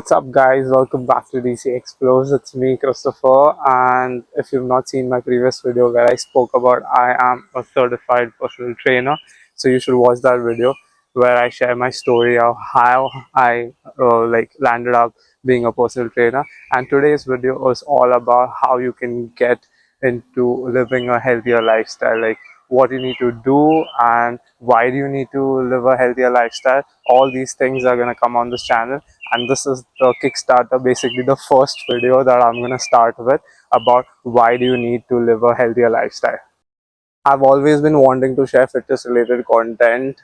What's up, guys? Welcome back to DC Explores. It's me, Christopher, and if you've not seen my previous video where I spoke about I am a certified personal trainer, so you should watch that video where I share my story of how I landed up being a personal trainer. And today's video is all about how you can get into living a healthier lifestyle, like what you need to do and why do you need to live a healthier lifestyle. All these things are going to come on this channel, and this is the kickstarter, basically the first video that I'm going to start with about why do you need to live a healthier lifestyle. I've always been wanting to share fitness related content,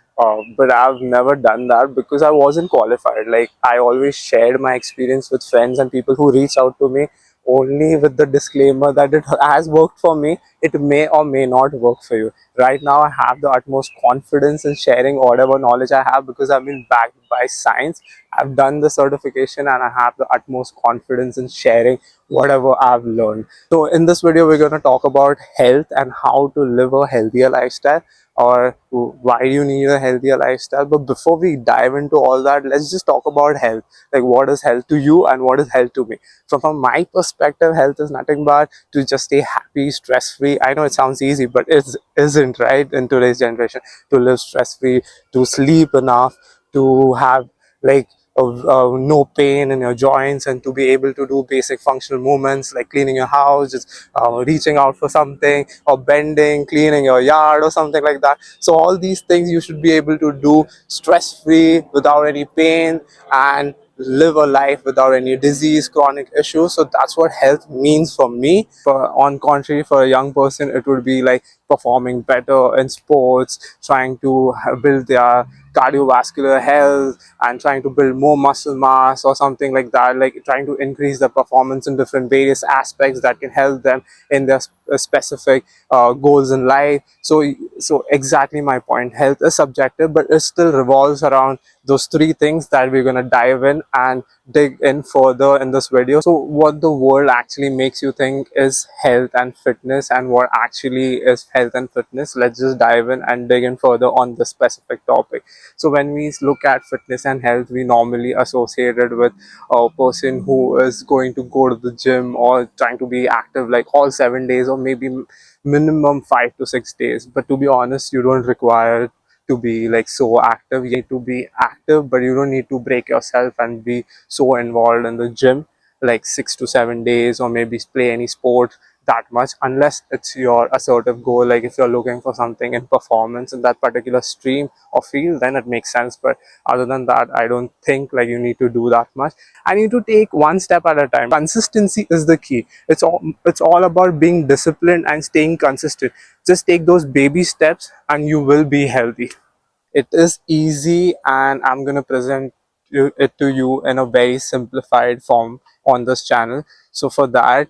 but I've never done that because I wasn't qualified. Like, I always shared my experience with friends and people who reach out to me only with the disclaimer that it has worked for me, it may or may not work for you. Right now, I have the utmost confidence in sharing whatever knowledge I have because I've been backed by science. I've done the certification and I have the utmost confidence in sharing whatever I've learned. So in this video, we're going to talk about health and how to live a healthier lifestyle, or why do you need a healthier lifestyle. But before we dive into all that, let's just talk about health. Like, what is health to you and what is health to me? From my perspective, health is nothing but to just stay happy, stress-free. I know it sounds easy, but it isn't, right? In today's generation, to live stress-free, to sleep enough, to have like no pain in your joints, and to be able to do basic functional movements like cleaning your house, just reaching out for something, or bending, cleaning your yard, or something like that. So all these things you should be able to do stress-free, without any pain, and live a life without any disease, chronic issues. So that's what health means for me. On contrary, for a young person, it would be like performing better in sports, trying to build their cardiovascular health, and trying to build more muscle mass or something like that, like trying to increase the performance in different various aspects that can help them in their specific goals in life. So exactly my point, health is subjective, but it still revolves around those three things that we're going to dive in and dig in further in this video. So what the world actually makes you think is health and fitness, and what actually is health and fitness, let's just dive in and dig in further on this specific topic. So when we look at fitness and health, we normally associate it with a person who is going to go to the gym or trying to be active like all 7 days, or maybe minimum 5 to 6 days. But to be honest, you don't require to be like so active. You need to be active, but you don't need to break yourself and be so involved in the gym like 6 to 7 days, or maybe play any sport that much, unless it's your assertive goal. Like, if you're looking for something in performance in that particular stream or field, then it makes sense. But other than that, I don't think like you need to do that much. I need to take one step at a time. Consistency is the key. It's all about being disciplined and staying consistent. Just take those baby steps and you will be healthy. It is easy, and I'm going to present it to you in a very simplified form on this channel. So for that,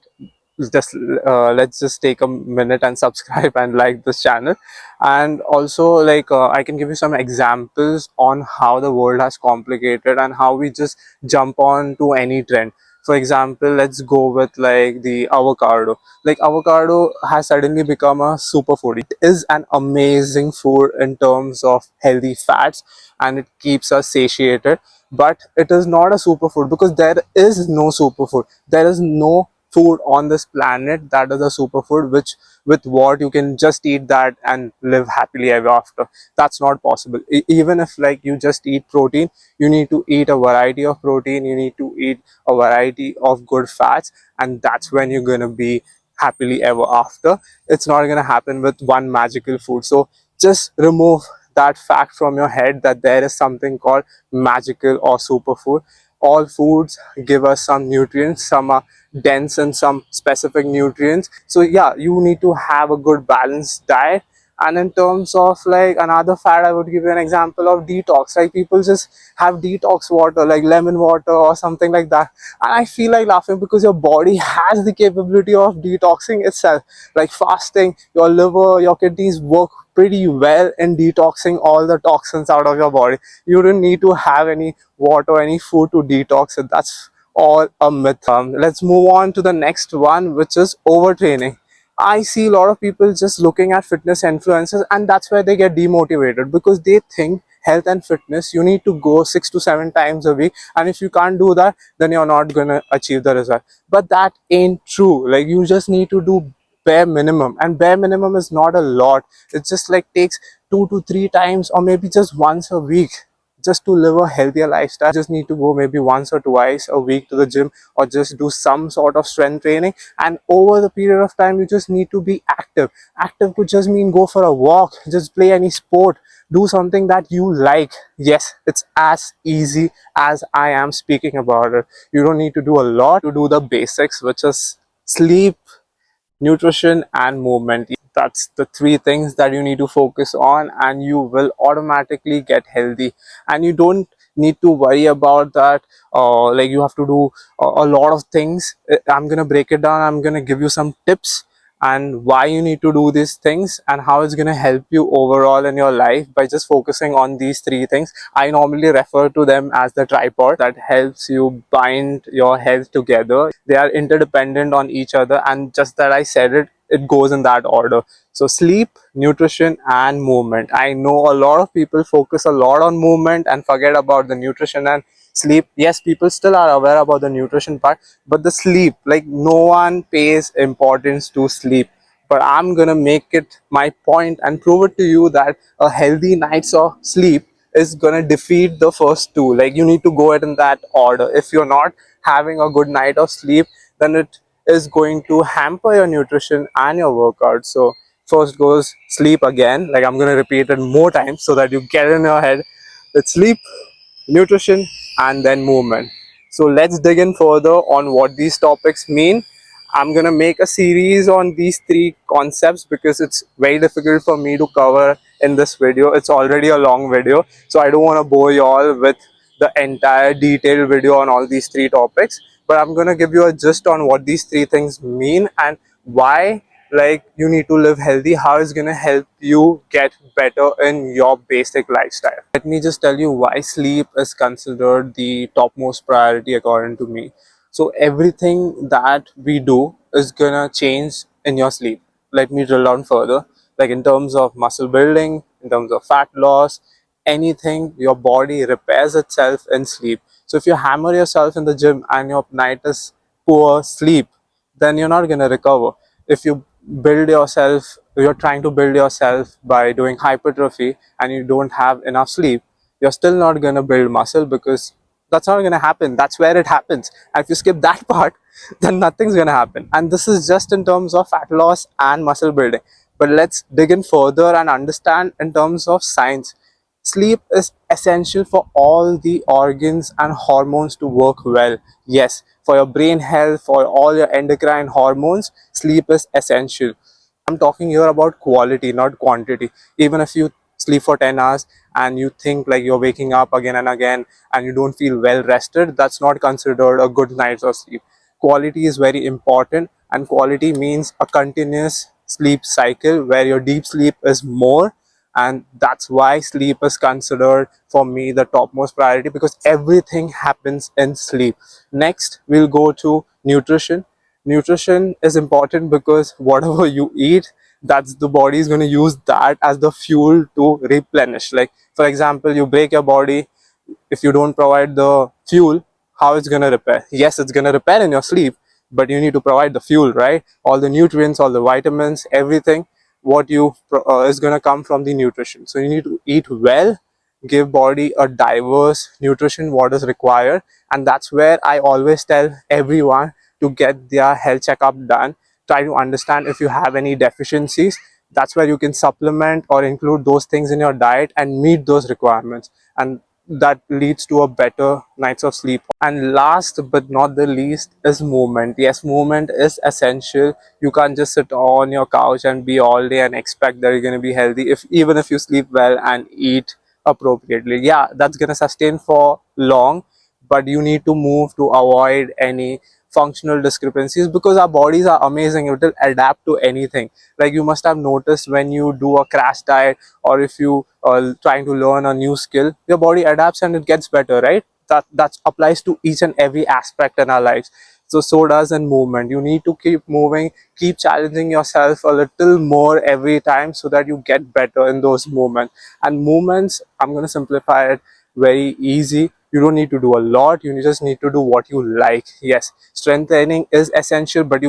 just let's just take a minute and subscribe and like this channel. And also, like, I can give you some examples on how the world has complicated and how we just jump on to any trend. For example, let's go with like the avocado. Like, avocado has suddenly become a superfood. It is an amazing food in terms of healthy fats, and it keeps us satiated. But it is not a superfood, because there is no superfood. There is no food on this planet that is a superfood, which with what you can just eat that and live happily ever after. That's not possible. Even if like you just eat protein, you need to eat a variety of protein, you need to eat a variety of good fats, and that's when you're gonna be happily ever after. It's not gonna happen with one magical food. So just remove that fact from your head that there is something called magical or superfood. All foods give us some nutrients, some are dense in some specific nutrients. So yeah, you need to have a good balanced diet. And in terms of like another fad, I would give you an example of detox. Like, people just have detox water, like lemon water or something like that, and I feel like laughing because your body has the capability of detoxing itself. Like fasting, your liver, your kidneys work pretty well in detoxing all the toxins out of your body. You don't need to have any water or any food to detox it. That's all a myth. Let's move on to the next one, which is overtraining. I see a lot of people just looking at fitness influencers, and that's where they get demotivated, because they think health and fitness, you need to go 6 to 7 times a week, and if you can't do that, then you're not gonna achieve the result. But that ain't true. Like, you just need to do bare minimum, and bare minimum is not a lot. It just like takes 2 to 3 times, or maybe just once a week, just to live a healthier lifestyle. Just need to go maybe once or twice a week to the gym, or just do some sort of strength training. And over the period of time, you just need to be active. Active could just mean go for a walk, just play any sport, do something that you like. Yes, it's as easy as I am speaking about it. You don't need to do a lot to do the basics, which is sleep, nutrition, and movement. That's the three things that you need to focus on, and you will automatically get healthy. And you don't need to worry about that, like you have to do a lot of things. I'm gonna break it down. I'm gonna give you some tips and why you need to do these things, and how it's going to help you overall in your life by just focusing on these three things. I normally refer to them as the tripod that helps you bind your health together. They are interdependent on each other, and just that I said it, it goes in that order. So sleep, nutrition, and movement. I know a lot of people focus a lot on movement and forget about the nutrition and sleep. Yes, people still are aware about the nutrition part, but the sleep, like, no one pays importance to sleep. But I'm gonna make it my point and prove it to you that a healthy night's of sleep is gonna defeat the first two. Like, you need to go it in that order. If you're not having a good night of sleep, then it is going to hamper your nutrition and your workout. So first goes sleep again. Like, I'm gonna repeat it more times so that you get it in your head. It's sleep, nutrition, and then movement. So let's dig in further on what these topics mean. I'm gonna make a series on these three concepts because it's very difficult for me to cover in this video. It's already a long video, so I don't want to bore you all with the entire detailed video on all these three topics. But I'm gonna give you a gist on what these three things mean and why, like, you need to live healthy, how it's gonna help you get better in your basic lifestyle. Let me just tell you why sleep is considered the topmost priority according to me. So everything that we do is gonna change in your sleep. Let me drill down further. Like, in terms of muscle building, in terms of fat loss, anything, your body repairs itself in sleep. So if you hammer yourself in the gym and your night is poor sleep, then you're not gonna recover. If you build yourself, you're trying to build yourself by doing hypertrophy and you don't have enough sleep, you're still not going to build muscle, because that's not going to happen. That's where it happens. And if you skip that part, then nothing's going to happen. And this is just in terms of fat loss and muscle building. But let's dig in further and understand in terms of science. Sleep is essential for all the organs and hormones to work well. Yes, for your brain health, for all your endocrine hormones, sleep is essential. I'm talking here about quality, not quantity. Even if you sleep for 10 hours and you think like you're waking up again and again and you don't feel well rested, that's not considered a good night's of sleep. Quality is very important, and quality means a continuous sleep cycle where your deep sleep is more, and that's why sleep is considered for me the topmost priority, because everything happens in sleep. Next, we'll go to nutrition. Nutrition is important because whatever you eat, that's the body is going to use that as the fuel to replenish. Like, for example, you break your body, if you don't provide the fuel, how it's going to repair? Yes, it's going to repair in your sleep, but you need to provide the fuel, right? All the nutrients, all the vitamins, everything, what you is going to come from the nutrition. So you need to eat well, give body a diverse nutrition what is required. And that's where I always tell everyone to get their health checkup done. Try to understand if you have any deficiencies. That's where you can supplement or include those things in your diet and meet those requirements, and that leads to a better nights of sleep. And last but not the least is movement. Yes, movement is essential. You can't just sit on your couch and be all day and expect that you're going to be healthy, if even if you sleep well and eat appropriately. Yeah, that's going to sustain for long, but you need to move to avoid any functional discrepancies, because our bodies are amazing. It will adapt to anything. Like, you must have noticed when you do a crash diet, or if you are trying to learn a new skill, your body adapts and it gets better, right? That applies to each and every aspect in our lives. So does in movement. You need to keep moving, keep challenging yourself a little more every time so that you get better in those movements. And movements, I'm going to simplify it very easy. You don't need to do a lot, you just need to do what you like. Yes, strength training is essential, but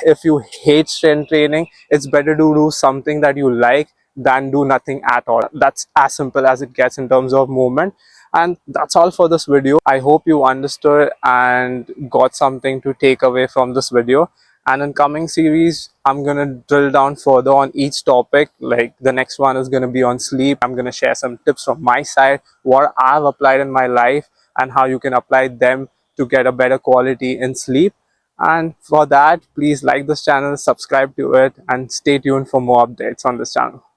if you hate strength training, it's better to do something that you like than do nothing at all. That's as simple as it gets in terms of movement. And that's all for this video. I hope you understood and got something to take away from this video. And in coming series, I'm gonna drill down further on each topic. Like the next one is gonna be on sleep. I'm gonna share some tips from my side, what I've applied in my life, and how you can apply them to get a better quality in sleep. And for that, please like this channel, subscribe to it, and stay tuned for more updates on this channel.